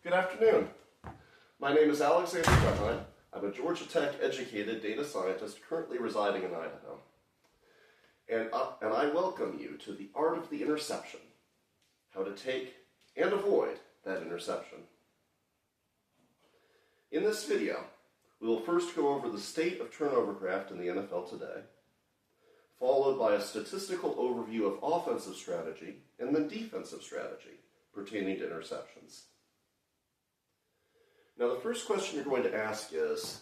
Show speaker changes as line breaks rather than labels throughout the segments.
Good afternoon. My name is Alexander Grunheim. I'm a Georgia Tech educated data scientist currently residing in Idaho. And I welcome you to the art of the interception, how to take and avoid that interception. In this video, we will first go over the state of turnover craft in the NFL today, followed by a statistical overview of offensive strategy and then defensive strategy pertaining to interceptions. Now, the first question you're going to ask is,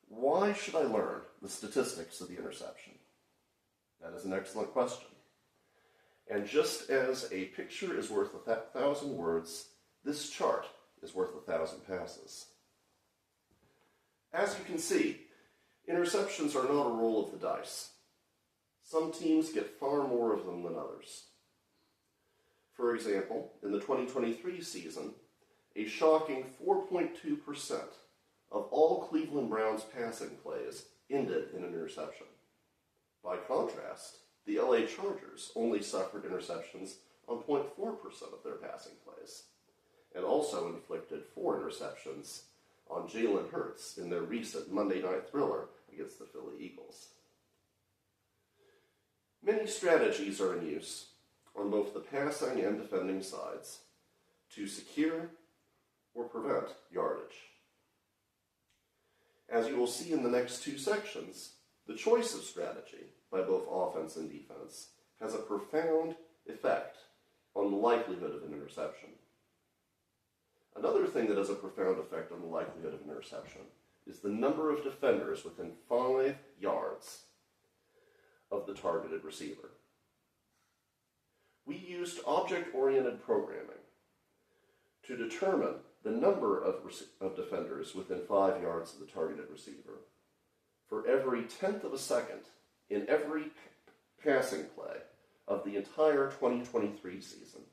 why should I learn the statistics of the interception? That is an excellent question. And just as a picture is worth 1,000 words, this chart is worth 1,000 passes. As you can see, interceptions are not a roll of the dice. Some teams get far more of them than others. For example, in the 2023 season, a shocking 4.2% of all Cleveland Browns passing plays ended in an interception. By contrast, the LA Chargers only suffered interceptions on 0.4% of their passing plays, and also inflicted 4 interceptions on Jalen Hurts in their recent Monday night thriller against the Philly Eagles. Many strategies are in use on both the passing and defending sides to secure or prevent yardage. As you will see in the next 2 sections, the choice of strategy by both offense and defense has a profound effect on the likelihood of an interception. Another thing that has a profound effect on the likelihood of an interception is the number of defenders within 5 yards of the targeted receiver. We used object-oriented programming to determine the number of defenders within 5 yards of the targeted receiver for every 1/10 of a second in every passing play of the entire 2023 season.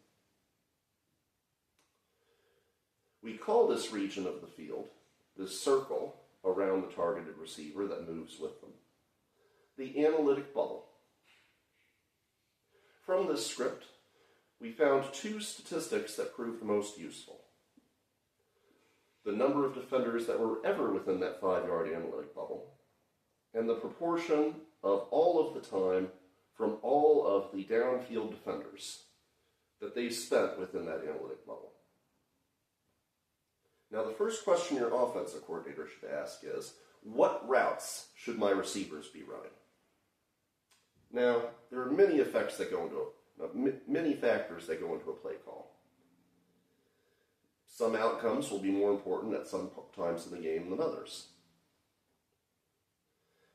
We call this region of the field, this circle around the targeted receiver that moves with them, the analytic bubble. From this script, we found 2 statistics that proved the most useful. The number of defenders that were ever within that 5-yard analytic bubble, and the proportion of all of the time from all of the downfield defenders that they spent within that analytic bubble. Now, the first question your offensive coordinator should ask is, what routes should my receivers be running? Now, there are many factors that go into a play call. Some outcomes will be more important at some times in the game than others.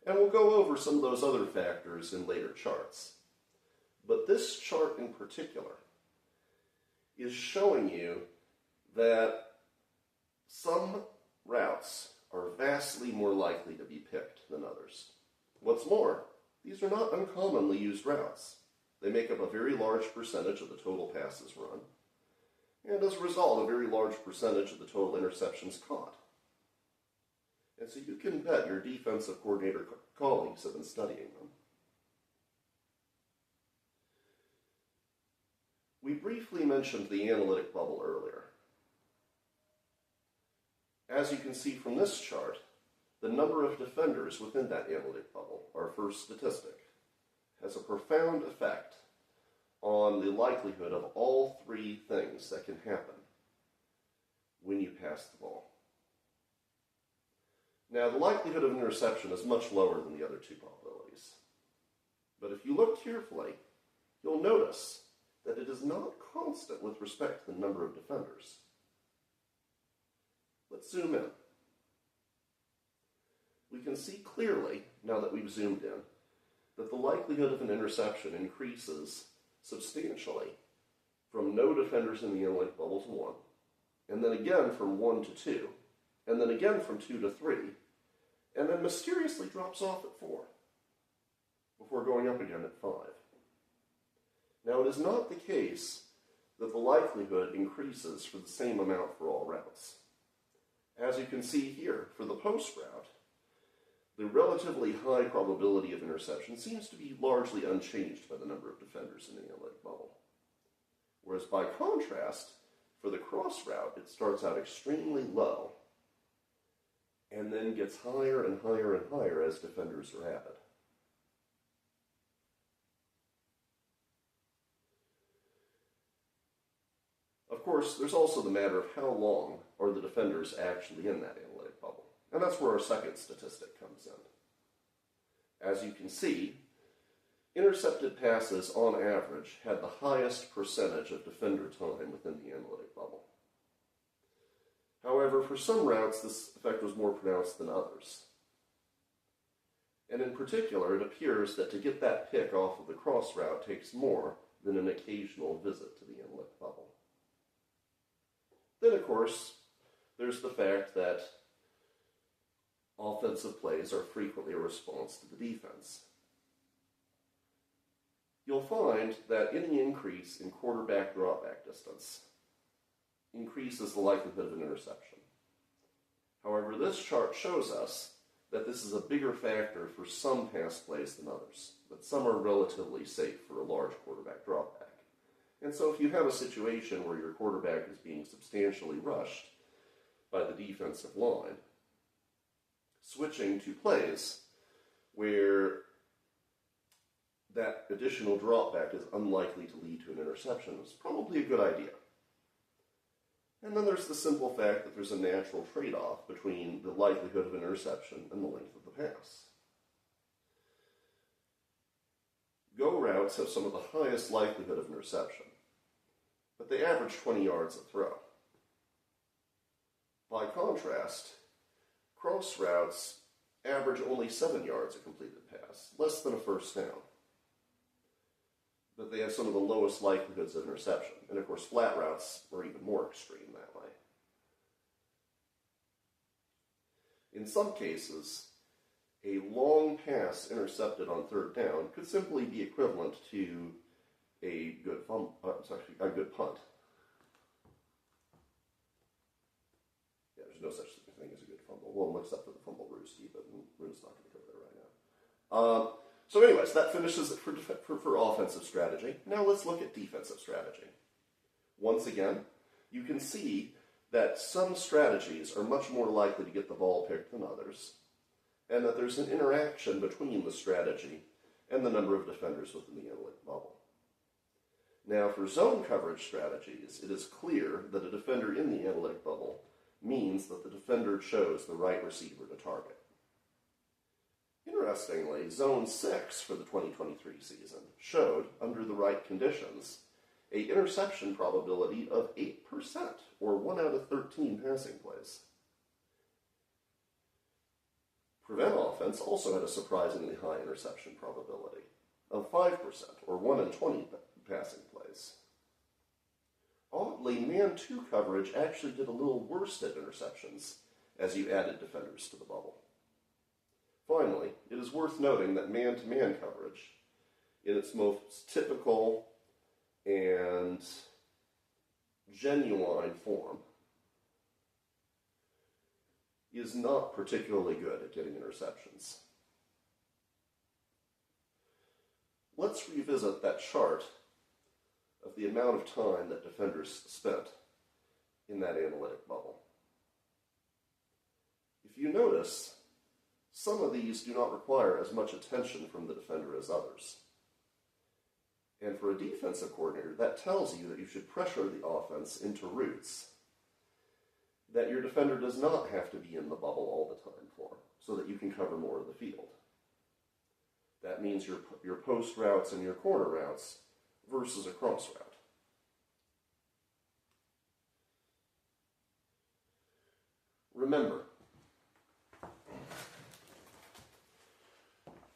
And we'll go over some of those other factors in later charts. But this chart in particular is showing you that some routes are vastly more likely to be picked than others. What's more, these are not uncommonly used routes. They make up a very large percentage of the total passes run, and as a result, a very large percentage of the total interceptions caught. And so you can bet your defensive coordinator colleagues have been studying them. We briefly mentioned the analytic bubble earlier. As you can see from this chart, the number of defenders within that analytic bubble, our first statistic, has a profound effect on the likelihood of all 3 things that can happen when you pass the ball. Now, the likelihood of an interception is much lower than the other 2 probabilities. But if you look carefully, you'll notice that it is not constant with respect to the number of defenders. Let's zoom in. We can see clearly, now that we've zoomed in, that the likelihood of an interception increases substantially from no defenders in the analytic bubble to 1, and then again from 1 to 2, and then again from 2 to 3, and then mysteriously drops off at 4, before going up again at 5. Now, it is not the case that the likelihood increases for the same amount for all routes. As you can see here, for the post route, the relatively high probability of interception seems to be largely unchanged by the number of defenders in the analytic bubble. Whereas by contrast, For the cross route, it starts out extremely low and then gets higher and higher and higher as defenders are added. Of course, there's also the matter of how long are the defenders actually in that analytic bubble. And that's where our second statistic comes in. As you can see, intercepted passes on average had the highest percentage of defender time within the analytic bubble. However, for some routes, this effect was more pronounced than others. And in particular, it appears that to get that pick off of the cross route takes more than an occasional visit to the analytic bubble. Then, of course, there's the fact that offensive plays are frequently a response to the defense. You'll find that any increase in quarterback dropback distance increases the likelihood of an interception. However, this chart shows us that this is a bigger factor for some pass plays than others, that some are relatively safe for a large quarterback dropback. And so if you have a situation where your quarterback is being substantially rushed by the defensive line, switching to plays where that additional dropback is unlikely to lead to an interception is probably a good idea. And then there's the simple fact that there's a natural trade-off between the likelihood of an interception and the length of the pass. Go routes have some of the highest likelihood of interception, but they average 20 yards a throw. By contrast, cross routes average only 7 yards a completed pass, less than a first down. But they have some of the lowest likelihoods of interception. And of course, flat routes are even more extreme that way. In some cases, a long pass intercepted on third down could simply be equivalent to a good punt. Yeah, there's no such thing as a good fumble. Well, except for the fumble Roosty, but we're just not going to go there right now. So anyways, that finishes it for offensive strategy. Now let's look at defensive strategy. Once again, you can see that some strategies are much more likely to get the ball picked than others, and that there's an interaction between the strategy and the number of defenders within the analytic bubble. Now, for zone coverage strategies, it is clear that a defender in the analytic bubble means that the defender chose the right receiver to target. Interestingly, Zone 6 for the 2023 season showed, under the right conditions, an interception probability of 8%, or 1 out of 13 passing plays. Prevent offense also had a surprisingly high interception probability of 5%, or 1 in 20 passing plays. Oddly, Man-2 coverage actually did a little worse at interceptions as you added defenders to the bubble. Finally, it is worth noting that man-to-man coverage, in its most typical and genuine form, is not particularly good at getting interceptions. Let's revisit that chart of the amount of time that defenders spent in that analytic bubble. If you notice, some of these do not require as much attention from the defender as others. And for a defensive coordinator, that tells you that you should pressure the offense into routes that your defender does not have to be in the bubble all the time for, so that you can cover more of the field. That means your post routes and your corner routes versus a cross route. Remember,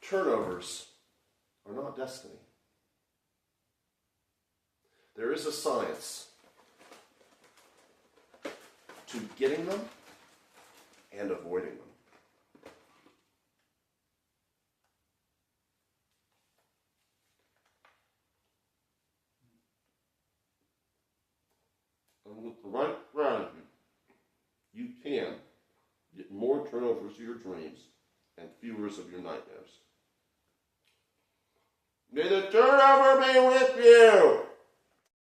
turnovers are not destiny. There is a science to getting them and avoiding them. And with the right strategy, you can get more turnovers of your dreams and fewer of your nightmares. May the turnover be with you!